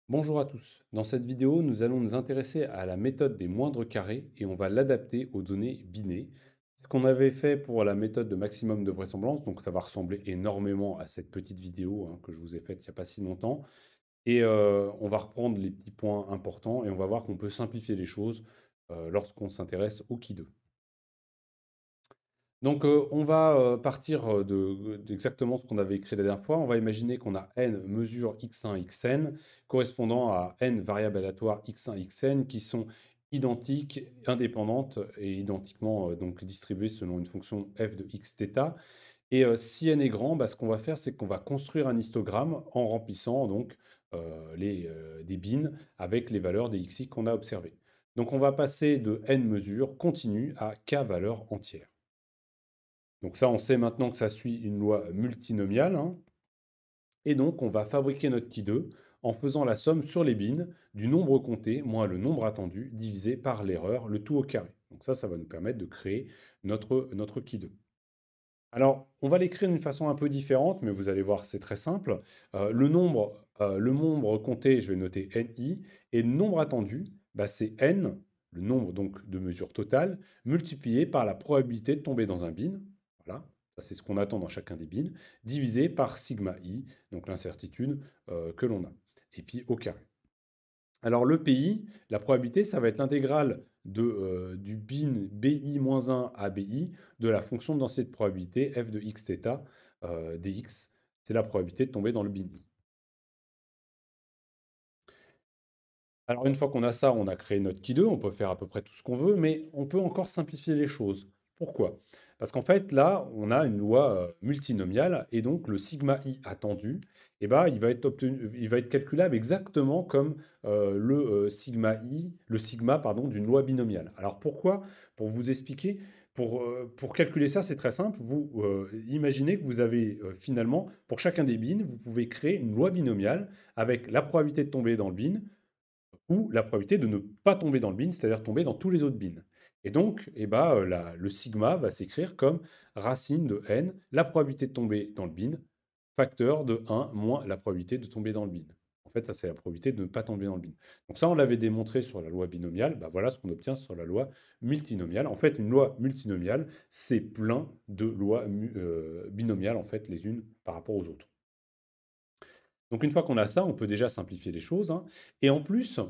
Bonjour à tous. Dans cette vidéo, nous allons nous intéresser à la méthode des moindres carrés et on va l'adapter aux données binées. Ce qu'on avait fait pour la méthode de maximum de vraisemblance, donc ça va ressembler énormément à cette petite vidéo que je vous ai faite il n'y a pas si longtemps. Et on va reprendre les petits points importants et on va voir qu'on peut simplifier les choses lorsqu'on s'intéresse au qui 2. Donc, on va partir d'exactement ce qu'on avait écrit la dernière fois. On va imaginer qu'on a n mesures x1, xn, correspondant à n variables aléatoires x1, xn, qui sont identiques, indépendantes et identiquement donc distribuées selon une fonction f de xθ. Et si n est grand, bah, ce qu'on va faire, c'est qu'on va construire un histogramme en remplissant donc des bins avec les valeurs des xi qu'on a observées. Donc, on va passer de n mesures continues à k valeurs entières. Donc ça, on sait maintenant que ça suit une loi multinomiale, hein. Et donc, on va fabriquer notre qui 2 en faisant la somme sur les bins du nombre compté moins le nombre attendu divisé par l'erreur, le tout au carré. Donc ça va nous permettre de créer notre qui 2. Alors, on va l'écrire d'une façon un peu différente, mais vous allez voir, c'est très simple. Le nombre compté, je vais noter ni, et le nombre attendu, bah, c'est n, le nombre donc de mesures totales, multiplié par la probabilité de tomber dans un bin. Voilà, ça c'est ce qu'on attend dans chacun des bins, divisé par sigma i, donc l'incertitude que l'on a, et puis au carré. Alors le PI, la probabilité, ça va être l'intégrale du bin BI-1 à BI de la fonction de densité de probabilité f de xθ dx. C'est la probabilité de tomber dans le bin I. Alors une fois qu'on a ça, on a créé notre qui 2, on peut faire à peu près tout ce qu'on veut, mais on peut encore simplifier les choses. Pourquoi? Parce qu'en fait, là, on a une loi multinomiale, et donc le sigma i attendu, eh ben, il va être calculable exactement comme le sigma pardon, d'une loi binomiale. Alors pourquoi? Pour vous expliquer, pour calculer ça, c'est très simple. Vous imaginez que vous avez finalement, pour chacun des bins, vous pouvez créer une loi binomiale avec la probabilité de tomber dans le bin, ou la probabilité de ne pas tomber dans le bin, c'est-à-dire tomber dans tous les autres bins. Et donc, eh ben, le sigma va s'écrire comme racine de n, la probabilité de tomber dans le bin, facteur de 1 moins la probabilité de tomber dans le bin. En fait, ça, c'est la probabilité de ne pas tomber dans le bin. Donc ça, on l'avait démontré sur la loi binomiale. Bah, voilà ce qu'on obtient sur la loi multinomiale. En fait, une loi multinomiale, c'est plein de lois binomiales, en fait, les unes par rapport aux autres. Donc une fois qu'on a ça, on peut déjà simplifier les choses, hein. Et en plus,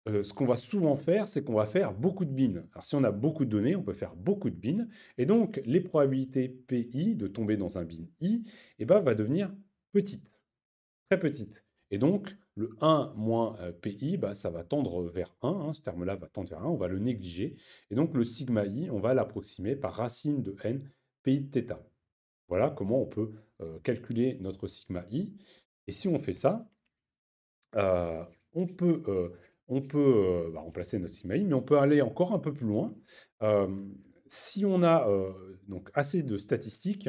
ce qu'on va souvent faire, c'est qu'on va faire beaucoup de bins. Alors si on a beaucoup de données, on peut faire beaucoup de bins. Et donc les probabilités PI de tomber dans un bin I, eh ben, va devenir petite, très petite. Et donc le 1 moins PI, bah, ça va tendre vers 1, hein, ce terme-là va tendre vers 1, on va le négliger. Et donc le sigma I, on va l'approximer par racine de n PI de θ. Voilà comment on peut calculer notre sigma I. Et si on fait ça, euh, on peut, euh, on peut bah, remplacer notre sigma i, mais on peut aller encore un peu plus loin. Euh, si on a donc assez de statistiques,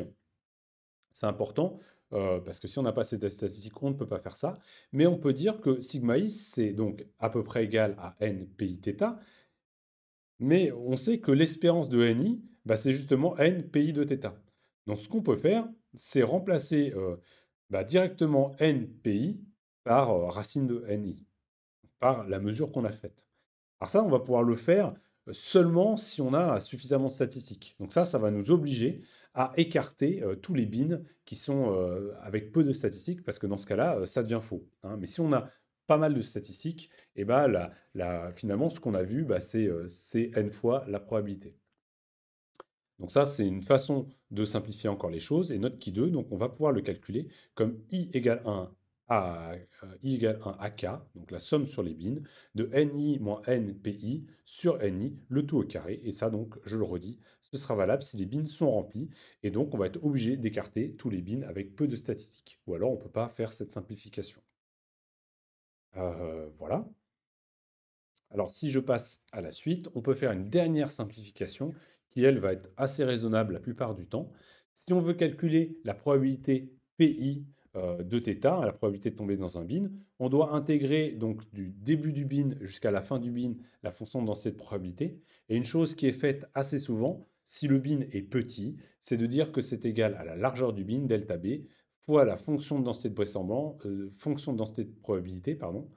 c'est important, parce que si on n'a pas assez de statistiques, on ne peut pas faire ça. Mais on peut dire que sigma i, c'est donc à peu près égal à n pi θ, mais on sait que l'espérance de ni, bah, c'est justement n pi de θ. Donc ce qu'on peut faire, c'est remplacer bah, directement n pi par racine de ni, par la mesure qu'on a faite. Alors ça, on va pouvoir le faire seulement si on a suffisamment de statistiques. Donc ça va nous obliger à écarter tous les bins qui sont avec peu de statistiques, parce que dans ce cas-là, ça devient faux, hein. Mais si on a pas mal de statistiques, et ben finalement, ce qu'on a vu, bah, c'est n fois la probabilité. Donc ça, c'est une façon de simplifier encore les choses. Et notre qui 2, donc on va pouvoir le calculer comme i égale 1 i égale 1 à k, donc la somme sur les bins, de ni moins n pi sur ni, le tout au carré. Et ça, donc, je le redis, ce sera valable si les bins sont remplis. Et donc, on va être obligé d'écarter tous les bins avec peu de statistiques. Ou alors, on ne peut pas faire cette simplification. Voilà. Alors, si je passe à la suite, on peut faire une dernière simplification qui, elle, va être assez raisonnable la plupart du temps. Si on veut calculer la probabilité PI de θ, la probabilité de tomber dans un bin, on doit intégrer donc du début du bin jusqu'à la fin du bin la fonction de densité de probabilité. Et une chose qui est faite assez souvent, si le bin est petit, c'est de dire que c'est égal à la largeur du bin, delta B, fois la fonction de densité de vraisemblance, fonction de densité de probabilité, pardon,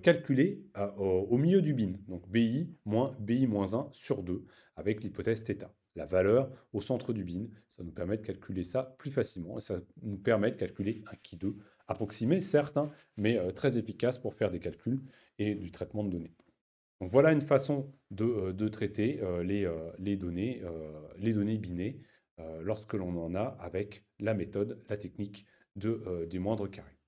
calculée au milieu du bin. Donc BI moins BI-1 sur 2 avec l'hypothèse θ. La valeur au centre du bin, ça nous permet de calculer ça plus facilement et ça nous permet de calculer un qui2 approximé, certes, hein, mais très efficace pour faire des calculs et du traitement de données. Donc voilà une façon de traiter les données binées lorsque l'on en a avec la méthode, la technique des moindres carrés.